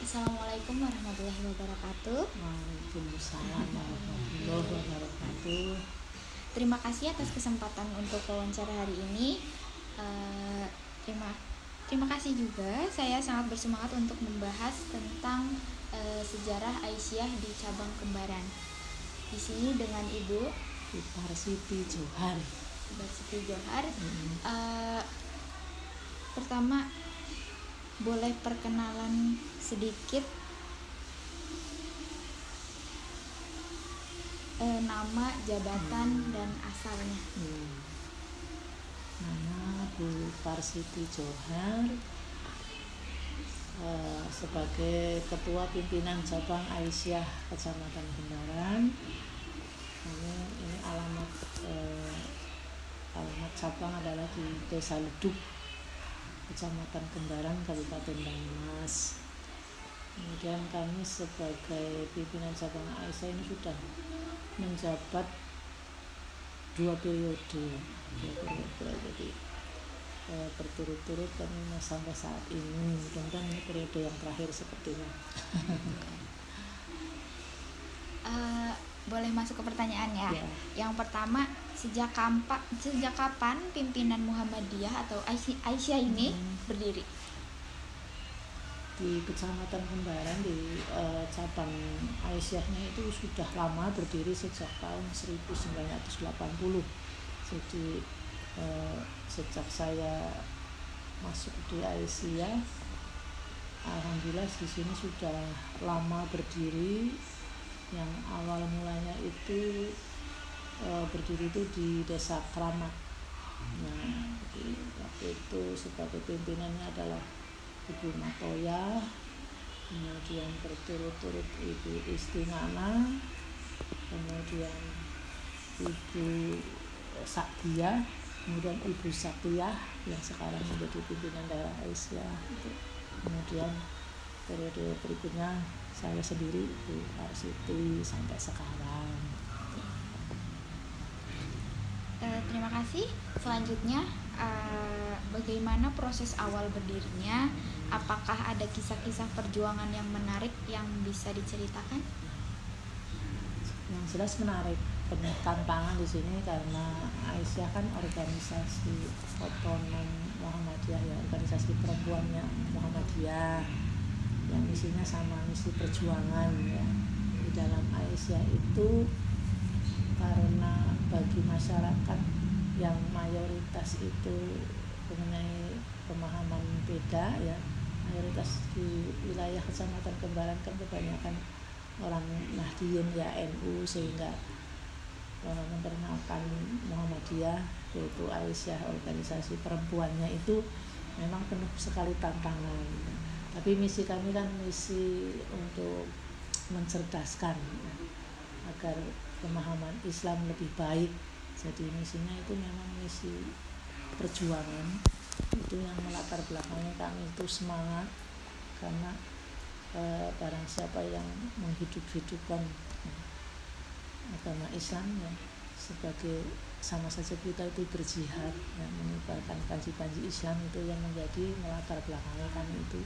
Assalamualaikum warahmatullahi wabarakatuh. Waalaikumsalam warahmatullahi wabarakatuh. Terima kasih atas kesempatan untuk wawancara hari ini. Eh, terima terima kasih juga. Saya sangat bersemangat untuk membahas tentang sejarah Aisyah di cabang kembaran. Di sini dengan Ibu Siti Johar. Siti Johar. Pertama, boleh perkenalan sedikit nama, jabatan, dan asalnya. Nama Bu Siti Johar, sebagai Ketua Pimpinan Cabang Aisyah Kecamatan Kembaran. Ini alamat cabang adalah di Desa Leduk, Kecamatan Kembaran, Kabupaten Banyumas. Kemudian kami sebagai pimpinan cabang Aisyah ini sudah menjabat 2 periode, jadi berturut-turut kami sampai saat ini. Mudah-mudahan ini periode yang terakhir sepertinya. Boleh masuk ke pertanyaan ya? Ya. Yang pertama, sejak kapan pimpinan Muhammadiyah atau Aisyah ini berdiri? Di Kecamatan Kembaran, di cabang Aisyahnya itu sudah lama berdiri, sejak tahun 1980. Jadi sejak saya masuk di Aisyah, alhamdulillah di sini sudah lama berdiri. Yang awal mulanya itu berdiri itu di Desa Kramat. Nah, waktu itu sebagai pimpinannya adalah Ibu Matoya, kemudian berturut-turut Ibu Istinana, kemudian Ibu Saktia, kemudian Ibu Saktia yang sekarang menjadi pimpinan daerah Aisyah. Kemudian periode berikutnya saya sendiri, Bu Siti, sampai sekarang. Terima kasih. Selanjutnya, bagaimana proses awal berdirinya? Apakah ada kisah-kisah perjuangan yang menarik yang bisa diceritakan? Yang jelas menarik, penuh tantangan di sini karena Aisyah kan organisasi otonom Muhammadiyah, ya, organisasi perempuannya Muhammadiyah, yang misinya sama misi perjuangan, ya. Di dalam Aisyah itu, karena bagi masyarakat yang mayoritas itu mempunyai pemahaman beda, ya, mayoritas di wilayah Kecamatan Kembaran kan kebanyakan orang Nahdliyin, ya, NU, sehingga memperkenalkan Muhammadiyah, yaitu Aisyah, organisasi perempuannya itu memang penuh sekali tantangan. Tapi misi kami kan misi untuk mencerdaskan, ya, agar pemahaman Islam lebih baik. Jadi misinya itu memang misi perjuangan. Itu yang melatar belakangnya kami itu semangat, karena barang siapa yang menghidup-hidupkan agama Islam, ya, sebagai sama saja kita itu berjihad, ya, menyebarkan panji-panji Islam. Itu yang menjadi melatar belakangnya kami itu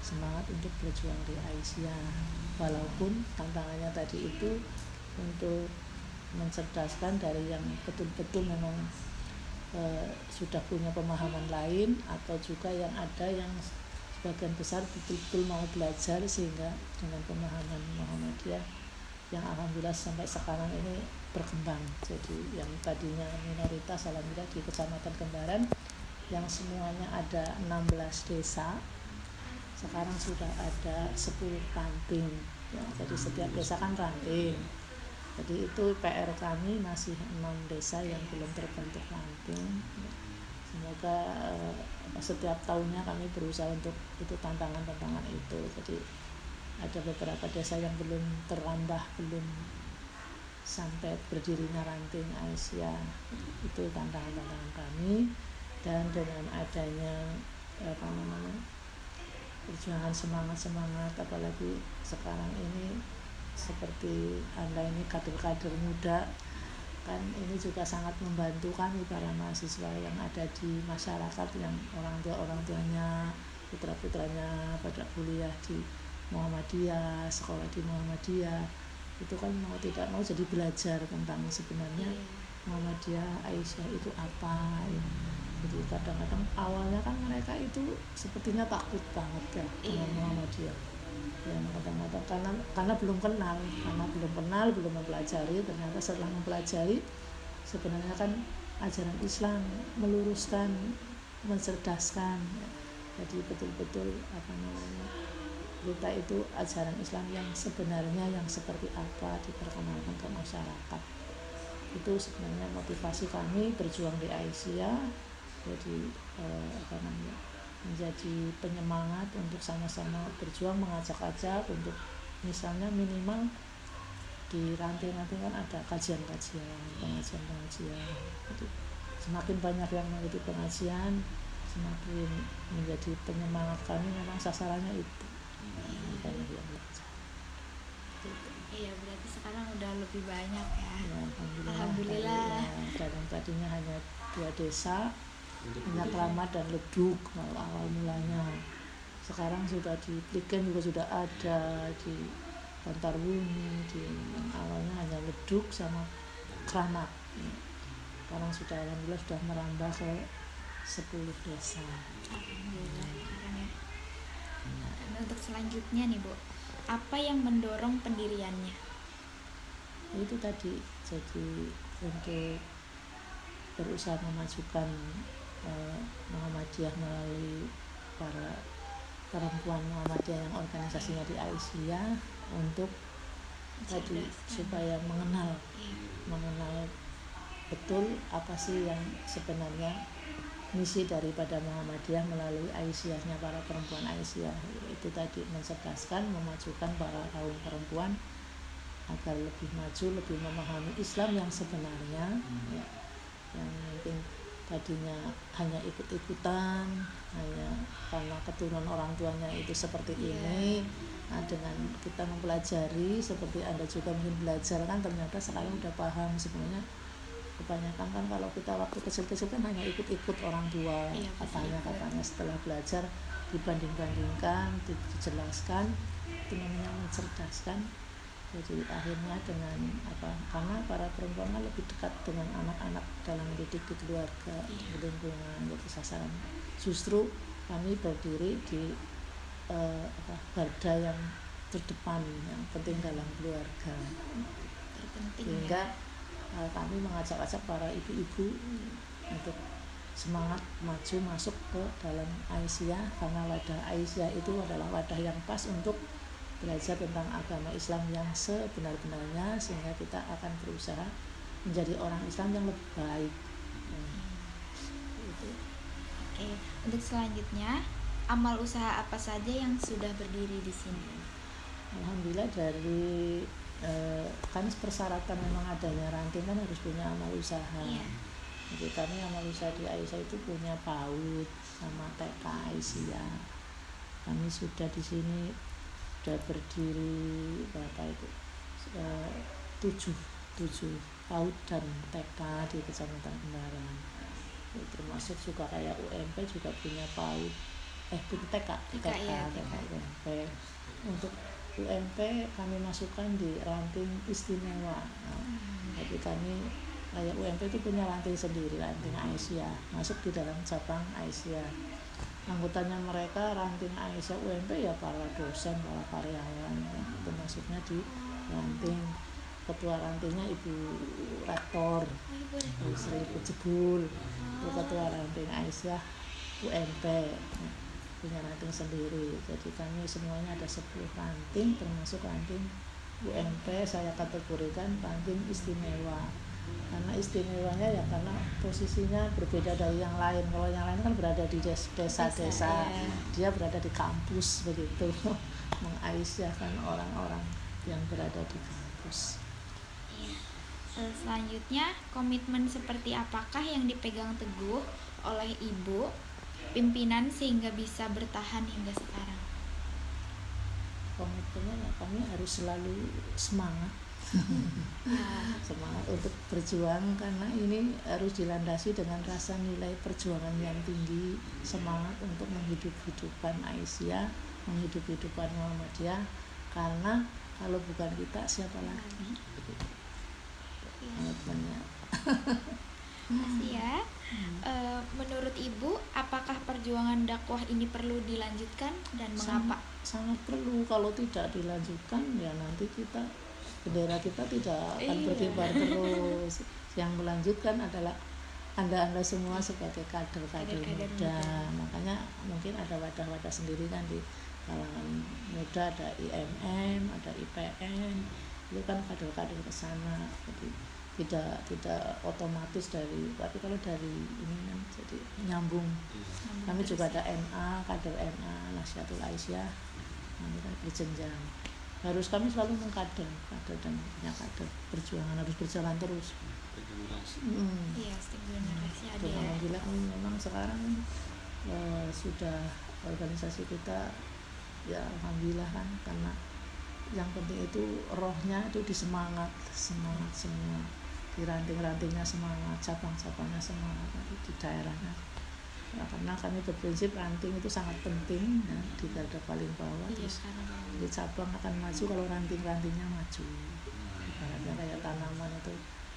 semangat untuk berjuang di Aisyah. Walaupun tantangannya tadi itu untuk mencerdaskan dari yang betul-betul memang sudah punya pemahaman lain, atau juga yang ada yang sebagian besar betul-betul mau belajar, sehingga dengan pemahaman Muhammadiyah yang alhamdulillah sampai sekarang ini berkembang. Jadi yang tadinya minoritas, alhamdulillah di Kecamatan Kembaran yang semuanya ada 16 desa, sekarang sudah ada 10 ranting, ya. Jadi setiap desa kan ranting. Jadi itu PR kami, masih 6 desa yang belum terbentuk ranting. Semoga setiap tahunnya kami berusaha untuk itu, tantangan-tantangan itu. Jadi ada beberapa desa yang belum terambah, belum sampai berdirinya ranting Aisyah. Itu tantangan-tantangan kami. Dan dengan adanya perjuangan semangat, apalagi sekarang ini seperti Anda ini kader-kader muda, kan ini juga sangat membantu kami para mahasiswa yang ada di masyarakat, yang orang tuanya, putra-putranya pada kuliah di Muhammadiyah, sekolah di Muhammadiyah itu kan mau tidak mau jadi belajar tentang sebenarnya Muhammadiyah Aisyah itu apa ya. Jadi kadang-kadang awalnya kan mereka itu sepertinya takut banget ya dengan Muhammadiyah ya, kadang-kadang karena belum kenal, belum mempelajari. Ternyata setelah mempelajari sebenarnya kan ajaran Islam meluruskan, mencerdaskan ya. Jadi betul-betul kita itu ajaran Islam yang sebenarnya yang seperti apa diperkenalkan ke masyarakat. Itu sebenarnya motivasi kami berjuang di Aisyah. Jadi menjadi penyemangat untuk sama-sama berjuang, mengajak-ajak untuk misalnya minimal di ranting-ranting kan ada kajian-kajian, pengajian. Jadi semakin banyak yang mengikuti pengajian, semakin menjadi penyemangat kami. Memang sasarannya itu. Iya, berarti sekarang udah lebih banyak ya. Alhamdulillah. Dan tadinya hanya 2 desa, hanya Keramat dan Leduk awal mulanya. Sekarang sudah di Pliken juga sudah ada, di Bantarwuni, awalnya hanya Leduk sama Keramat. Sekarang sudah alhamdulillah sudah merambah ke 10 desa. Alhamdulillah. Dan untuk selanjutnya nih Bu, apa yang mendorong pendiriannya? Itu tadi, jadi untuk berusaha memajukan Muhammadiyah melalui para perempuan Muhammadiyah yang organisasinya di Aisyah, untuk tadi supaya mengenal betul apa sih yang sebenarnya misi daripada Muhammadiyah melalui Aisyahnya, para perempuan Aisyah. Itu tadi mencerdaskan, memajukan para kaum perempuan agar lebih maju, lebih memahami Islam yang sebenarnya ya, yang mungkin tadinya hanya ikut-ikutan, hanya karena keturunan orang tuanya itu seperti ini. Nah, dengan kita mempelajari seperti Anda juga mungkin belajar kan, ternyata sekarang udah paham sebenarnya. Kebanyakan kan kalau kita waktu kecil-kecil kan hanya ikut-ikut orang tua, katanya setelah belajar dibanding-bandingkan, dijelaskan, itu namanya mencerdaskan. Jadi akhirnya dengan karena para perempuan lebih dekat dengan anak-anak dalam mendidik di keluarga, di lingkungan, jadi sasaran. Justru kami berdiri di garda yang terdepan, yang penting dalam keluarga. Sehingga kami mengajak-ajak para ibu-ibu untuk semangat maju masuk ke dalam Aisyah, karena wadah Aisyah itu adalah wadah yang pas untuk belajar tentang agama Islam yang sebenar-benarnya, sehingga kita akan berusaha menjadi orang Islam yang lebih baik. Oke, untuk selanjutnya, amal usaha apa saja yang sudah berdiri di sini? Alhamdulillah dari kan persyaratan memang adanya ranting kan harus punya amal usaha. Jadi kami amal usaha di Aisyah itu punya PAUD sama TK Aisyah. Kami sudah di sini sudah berdiri berapa itu 7 PAUD dan TK di Kecamatan Kembaran. Termasuk juga kayak UMP juga punya PAUD punya TK UMP. Untuk UMP kami masukkan di ranting istimewa. Jadi kami kayak UMP itu punya ranting sendiri, ranting Aisyah, masuk di dalam cabang Aisyah. Anggotanya mereka ranting Aisyah UMP ya para dosen, para karyawan, itu masuknya di ranting. Ketua rantingnya Ibu Rektor, Ibu Sri Jebul, itu ketua ranting Aisyah UMP. Punya ranting sendiri. Jadi kami semuanya ada 10 ranting, termasuk ranting UMP saya kategorikan ranting istimewa. Karena istimewanya ya karena posisinya berbeda dari yang lain. Kalau yang lain kan berada di desa-desa, dia berada di kampus begitu. Mengaisyahkan orang-orang yang berada di kampus. Selanjutnya, komitmen seperti apakah yang dipegang teguh oleh Ibu pimpinan sehingga bisa bertahan hingga sekarang? Komitmennya kami harus selalu semangat. Semangat untuk berjuang, karena ini harus dilandasi dengan rasa nilai perjuangan yang tinggi, semangat untuk menghidup-hidupkan Aisyah menghidup-hidupkan Muhammadiyah, karena kalau bukan kita siapa lagi? Komitmennya. Makasih ya. Menurut Ibu, apakah perjuangan dakwah ini perlu dilanjutkan dan mengapa? Sangat perlu. Kalau tidak dilanjutkan ya nanti bendera kita tidak akan berkibar terus. Yang melanjutkan adalah Anda semua sebagai kader-kader muda. Makanya mungkin ada wadah-wadah sendiri kan di kalangan muda, ada IMM, ada IPN, itu kan kader-kader ke sana. Jadi tidak otomatis tapi kalau dari ini kan jadi nyambung. Kami juga ada NA, kader NA, Nahdlatul Aisyah, nanti kan berjenjang. Kami selalu mengkader dan punya kader. Perjuangan harus berjalan terus. Iya, generasi ada. Alhamdulillah memang sekarang sudah organisasi kita ya alhamdulillah kan, karena yang penting itu rohnya itu semangat semua, di ranting-rantingnya semangat, cabang-cabangnya semangat di daerahnya. Nah, karena kami berprinsip ranting itu sangat penting ya, di garda paling bawah. Terus di cabang akan maju kalau ranting-rantingnya maju. Ibaratnya kayak tanaman itu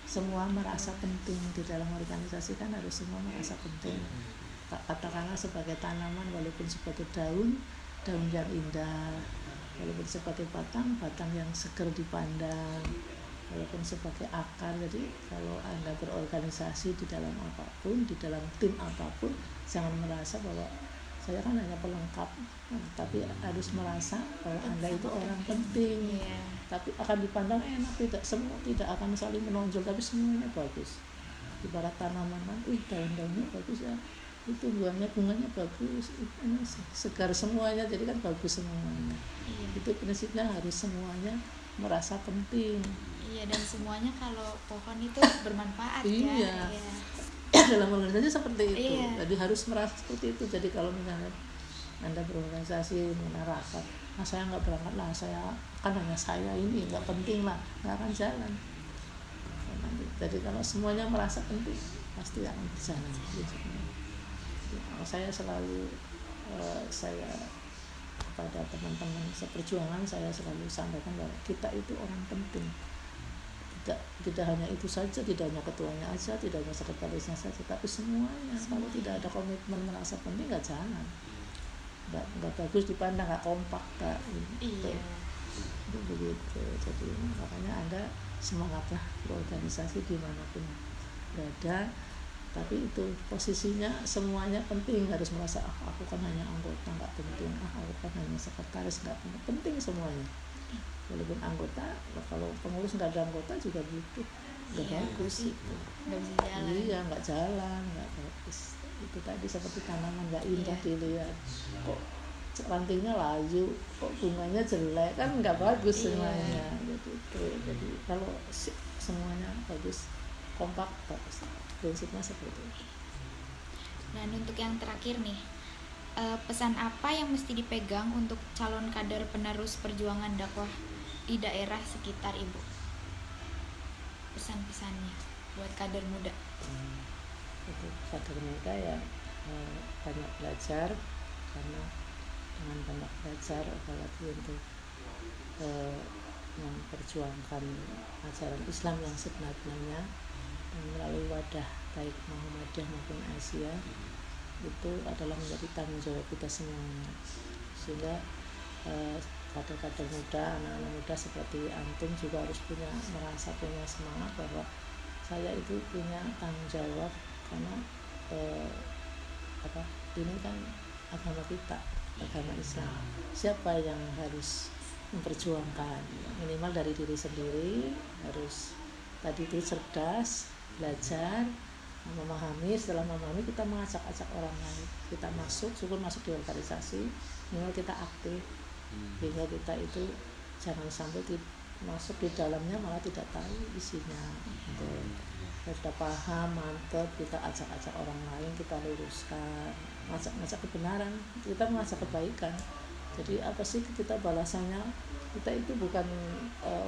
semua merasa penting di dalam organisasi kan, harus semua merasa penting. Katakanlah sebagai tanaman, walaupun sebagai daun yang indah, walaupun sebagai batang yang seger dipandang, walaupun sebagai akar. Jadi kalau Anda berorganisasi di dalam apapun, di dalam tim apapun, jangan merasa bahwa saya kan hanya pelengkap, tapi harus merasa bahwa Anda itu orang penting. Tapi akan dipandang enak, tidak akan saling menonjol, tapi semuanya bagus. Ibarat tanaman kan, daun-daunnya bagus ya, itu bunganya bagus, ini segar semuanya, jadi kan bagus semuanya. Itu prinsipnya, harus semuanya merasa penting. Iya, dan semuanya kalau pohon itu bermanfaat. Iya. Dalam organisasi seperti itu. Iya. Jadi harus merasa seperti itu. Jadi kalau misalnya Anda berorganisasi, rapat, saya nggak berangkat lah, saya kan hanya saya ini nggak penting lah, nggak akan jalan. Jadi kalau semuanya merasa penting, pasti akan berjalan. Saya selalu kepada teman-teman seperjuangan, saya selalu sampaikan bahwa kita itu orang penting. Tidak hanya itu saja, tidak hanya ketuanya aja, tidak hanya sekretarisnya saja, tapi semuanya. Kalau tidak ada komitmen merasa penting, nggak jalan. Nggak bagus dipandang, nggak kompak, nggak gitu. Itu begitu. Jadi makanya Anda semangatlah berorganisasi dimanapun berada, tapi itu posisinya semuanya penting, harus merasa aku kan hanya anggota, nggak penting, aku kan hanya sekretaris, nggak penting semuanya. Walaupun anggota, kalau pengurus nggak ada anggota juga gitu, nggak bagus itu, nggak bisa jalan. Iya, nggak jalan, nggak bagus. Itu tadi seperti tanaman nggak indah dilihat, kok rantingnya layu, kok bunganya jelek, kan nggak bagus semuanya. Jadi kalau semuanya bagus, kompak, bagus. Prinsipnya seperti itu. Dan untuk yang terakhir nih, pesan apa yang mesti dipegang untuk calon kader penerus perjuangan dakwah di daerah sekitar Ibu? Pesan-pesannya buat kader muda. Untuk kader muda ya banyak belajar, karena dengan banyak belajar apalagi untuk memperjuangkan ajaran Islam yang sebenarnya melalui wadah baik Muhammadiyah maupun Asia, itu adalah menjadi tanggung jawab kita semuanya. Sehingga kader-kader muda, anak-anak muda seperti antum juga harus merasa punya semangat bahwa saya itu punya tanggung jawab, karena ini kan agama kita, agama Islam. Siapa yang harus memperjuangkan? Minimal dari diri sendiri, harus tadi itu cerdas, belajar, memahami. Setelah memahami, kita mengajak-ajak orang lain, kita masuk di organisasi, minimal kita aktif, sehingga kita itu jangan sampai masuk di dalamnya malah tidak tahu isinya. Kita paham, mantap, kita ajak-ajak orang lain, kita luruskan, ngajak kebenaran, kita mengajak kebaikan. Jadi apa sih kita balasannya? Kita itu bukan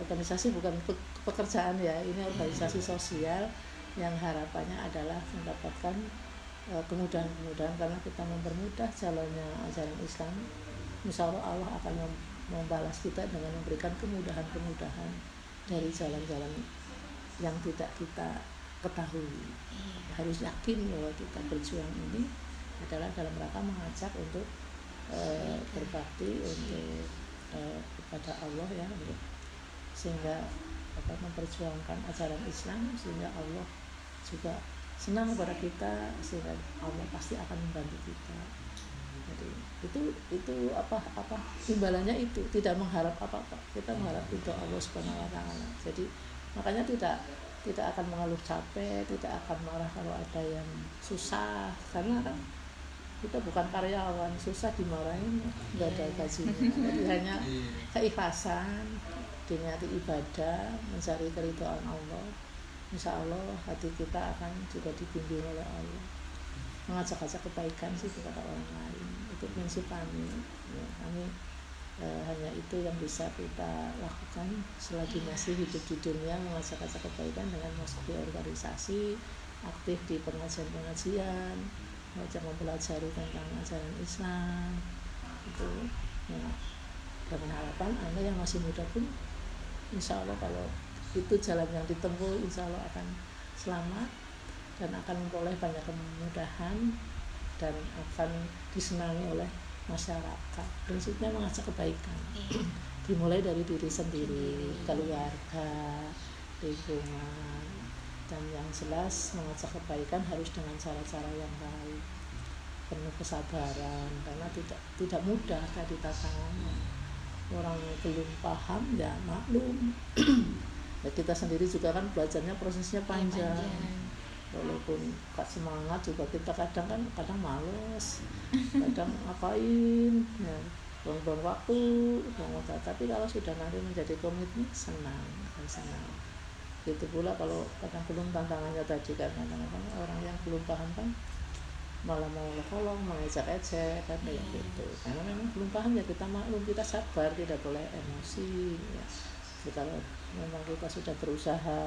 organisasi, bukan pekerjaan ya, ini organisasi sosial yang harapannya adalah mendapatkan kemudahan-kemudahan, karena kita mempermudah jalannya ajaran Islam insya Allah Allah akan membalas kita dengan memberikan kemudahan-kemudahan dari jalan-jalan yang tidak kita ketahui. Harus yakin bahwa kita berjuang ini adalah dalam rangka mengajak untuk berbakti untuk kepada Allah ya, untuk sehingga memperjuangkan ajaran Islam, sehingga Allah juga senang kepada kita, sehingga Allah pasti akan membantu kita. Jadi itu apa imbalannya itu tidak mengharap apa-apa, kita mengharap ridho Allah Subhanahu wa taala. Jadi makanya tidak akan mengeluh capek, tidak akan marah kalau ada yang susah, karena kan kita bukan karyawan, susah dimarahin nggak ada gajinya. Jadi hanya keikhlasan, diniati ibadah, mencari keridhaan Allah, insya Allah hati kita akan juga dibimbing oleh Allah, mengajak-ajak kebaikan sih kepada orang lain. Itu prinsip kami ya, kami hanya itu yang bisa kita lakukan selagi masih hidup di dunia, mengajak-ajak kebaikan dengan masuk di organisasi, aktif di pengajian-pengajian, mempelajari tentang ajaran Islam itu ya, dengan harapan Anda yang masih muda pun insya Allah kalau itu jalan yang ditempuh insya Allah akan selamat dan akan memperoleh banyak kemudahan dan akan disenangi oleh masyarakat. Prinsipnya mengajak kebaikan dimulai dari diri sendiri, keluarga, lingkungan, dan yang jelas mengajak kebaikan harus dengan cara-cara yang baik, penuh kesabaran, karena tidak mudah tadi tantangannya. Orang belum paham ya maklum. Ya, kita sendiri juga kan belajarnya prosesnya panjang. Walaupun semangat juga kita kadang males, kadang ngapain ya, buang-buang waktu, tapi kalau sudah nanti menjadi komitmen senang. Itu pula kalau kadang belum tantangannya tadi kan, kadang-kadang orang yang belum paham kan malah mau tolong, mengejek-ejek kan kayak gitu. Karena memang belum paham ya kita maklum, kita sabar, tidak boleh emosi ya. Jadi kalau memang kita sudah berusaha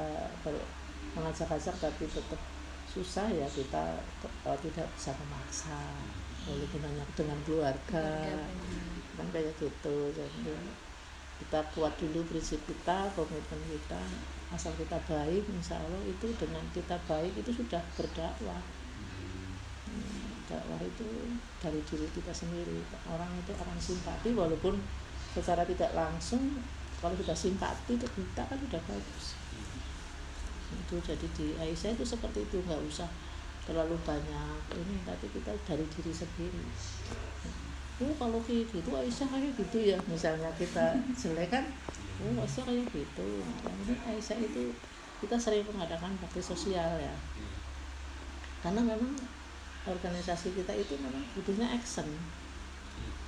mengajak-ajak tapi tetap susah ya kita tidak bisa memaksa, walaupun hanya dengan keluarga kan kayak gitu. Jadi kita kuat dulu prinsip kita, komitmen kita, asal kita baik insya Allah itu dengan kita baik itu sudah berdakwah. Dakwah itu dari diri kita sendiri, orang itu akan simpati walaupun secara tidak langsung. Kalau sudah simpati ke kita kan sudah bagus itu. Jadi di Aisyah itu seperti itu, nggak usah terlalu banyak ini, tapi kita dari diri sendiri. Kalau kayak gitu Aisyah kayak gitu ya, misalnya kita jelek kan, Aisyah kayak gitu. Kemudian Aisyah itu kita sering mengadakan bakti sosial ya, karena memang organisasi kita itu memang butuhnya action,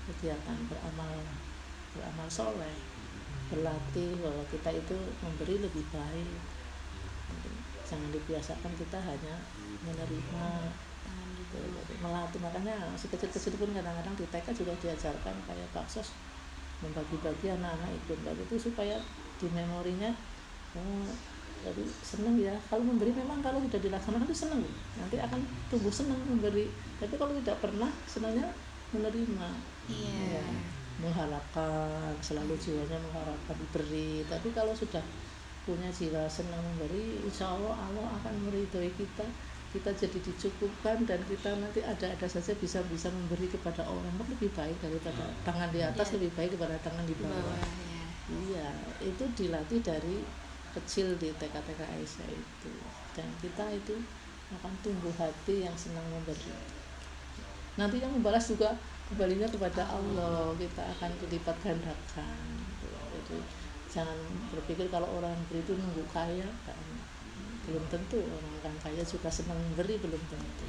kegiatan beramal soleh, berlatih bahwa kita itu memberi lebih baik. Jangan dibiasakan kita hanya menerima, melatih. Makanya sekecil-kecil pun kadang-kadang di TK juga diajarkan kayak Pak Sos membagi-bagi anak-anak ikut itu supaya di memorinya jadi senang ya. Kalau memberi memang kalau sudah dilaksanakan itu senang, nanti akan tumbuh senang memberi. Tapi kalau tidak pernah senangnya menerima ya, mengharapkan, selalu jiwanya mengharapkan diberi. Tapi kalau sudah punya jiwa senang memberi, insya Allah Allah akan meridhoi kita jadi dicukupkan, dan kita nanti ada saja bisa memberi kepada orang lebih baik daripada tangan di atas, lebih baik daripada tangan di bawah. Iya, itu dilatih dari kecil di TK-TK Aisyah itu, dan kita itu akan tumbuh hati yang senang memberi. Nanti yang membalas juga kembalinya kepada Allah, kita akan dilipat gandakan. Jadi jangan berpikir kalau orang beri itu nunggu kaya, kan belum tentu. Orang kan kaya juga senang memberi, belum tentu.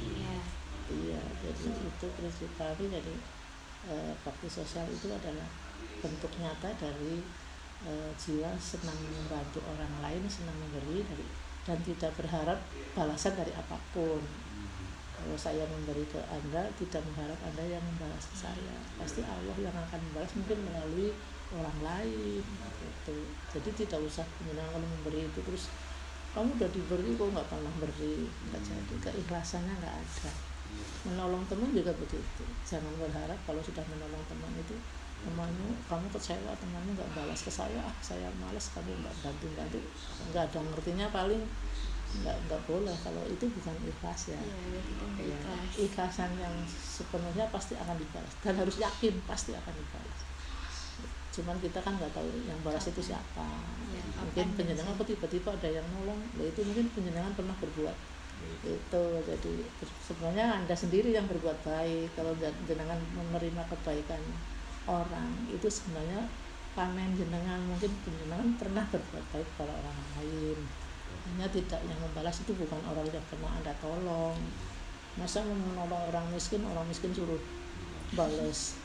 Iya, jadi itu prinsip kami. Jadi bakti sosial itu adalah bentuk nyata dari jiwa senang membantu orang lain, senang memberi dan tidak berharap balasan dari apapun. Kalau saya memberi ke Anda, tidak mengharap Anda yang membalas ke saya, pasti Allah yang akan membalas, mungkin melalui orang lain gitu. Jadi tidak usah menyenang kalau memberi itu terus kamu udah diberi kok nggak pernah beri, nggak jadi, keikhlasannya nggak ada. Menolong teman juga begitu, jangan berharap kalau sudah menolong teman itu kamu kecewa temanmu nggak balas ke saya malas, kamu nggak bantu, nggak ada ngertinya, paling nggak boleh. Kalau itu bukan ikhlas ya. Ya, ikhlasan yang sepenuhnya pasti akan dibalas dan harus yakin pasti akan dibalas. Cuman kita kan nggak tahu yang balas itu siapa. Mungkin penjenengan tiba-tiba ada yang nolong, itu mungkin penjenengan pernah berbuat itu. Jadi sebenarnya Anda sendiri yang berbuat baik. Kalau jenengan menerima kebaikan orang, itu sebenarnya panen jenengan. Mungkin jenengan pernah berbuat baik kepada orang lain, hanya tidak yang membalas itu bukan orang yang pernah Anda tolong. Masa menolong orang miskin suruh balas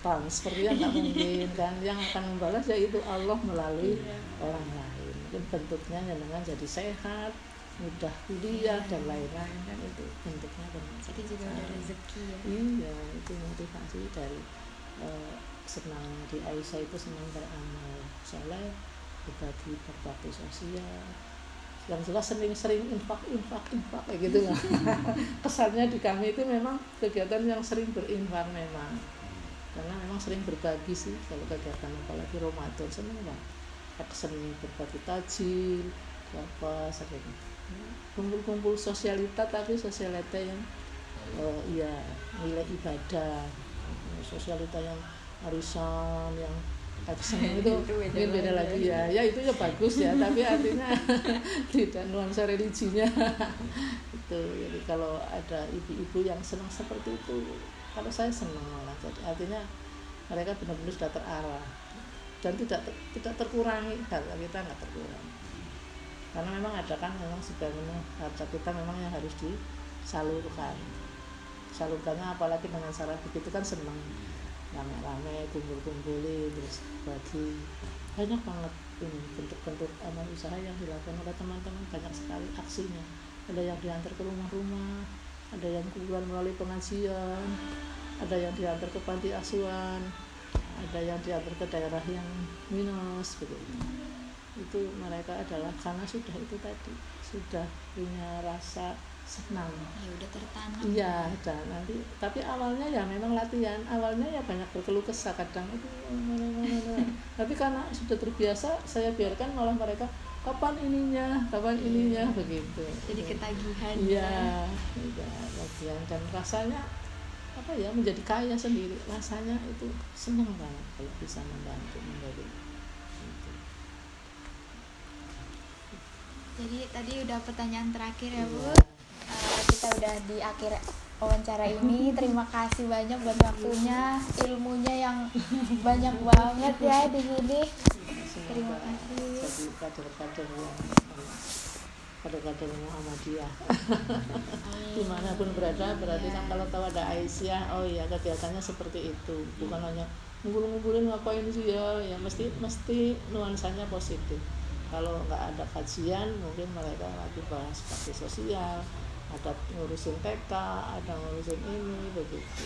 transfer, ya nggak mungkin kan. Yang akan membalas yaitu Allah melalui orang lain. Mungkin bentuknya jenengan jadi sehat, mudah kuliah dan lain-lain, kan itu bentuknya itu juga ada rezeki ya. Iya, itu motivasi dari senang di Aisyah itu senang beramal soleh, berbagi sosial, yang jelas sering infak kayak gitu lah. Kesannya di kami itu memang kegiatan yang sering berinfak memang, karena memang sering berbagi sih kalau kegiatan, apalagi Ramadan seneng lah, sering berbagi tajil apa, sering kumpul sosialita, tapi sosialita yang nilai ibadah, sosialita yang arisan, yang seneng itu mungkin beda lagi ya itu ya bagus ya, tapi artinya tidak nuansa religinya itu. Jadi kalau ada ibu-ibu yang senang seperti itu, kalau saya senang malah. Jadi artinya mereka benar-benar sudah terarah dan tidak terkurangi, harta kita nggak terkurangi, karena memang ada kan memang sebenarnya harta kita memang yang harus salurkannya, apalagi dengan cara begitu kan senang, rame-rame kumpulin terus bagi. Banyak banget ini bentuk-bentuk amal usaha yang dilakukan oleh teman-teman, banyak sekali aksinya. Ada yang diantar ke rumah-rumah, ada yang keluar melalui pengajian, ada yang diantar ke panti asuhan, ada yang diantar ke daerah yang minus begitu. Itu mereka adalah karena sudah itu tadi, sudah punya rasa senang, ya udah tertanam. Iya, dan nanti tapi awalnya ya memang latihan, awalnya ya banyak berkeluh kesah kadang itu tapi karena sudah terbiasa, saya biarkan malah mereka kapan ininya begitu. Jadi ketagihan. Iya, latihan dan rasanya apa ya, menjadi kaya sendiri, rasanya itu senang banget kalau bisa membantu menjadi gitu. Jadi tadi udah pertanyaan terakhir ya Bu. Kita udah di akhir wawancara ini. Terima kasih banyak buat waktunya, ilmunya yang banyak banget ya di sini. Terima kasih. Jadi kader-kader Muhammadiyah dimanapun berada, berarti kan kalau tahu ada Aisyah, oh iya kegiatannya seperti itu, bukan hanya ngumpul-ngumpulin ngapain sih ya mesti nuansanya positif. Kalau nggak ada kajian, mungkin mereka lagi bahas bakti sosial, ada ngurusin TK, ada ngurusin ini begitu.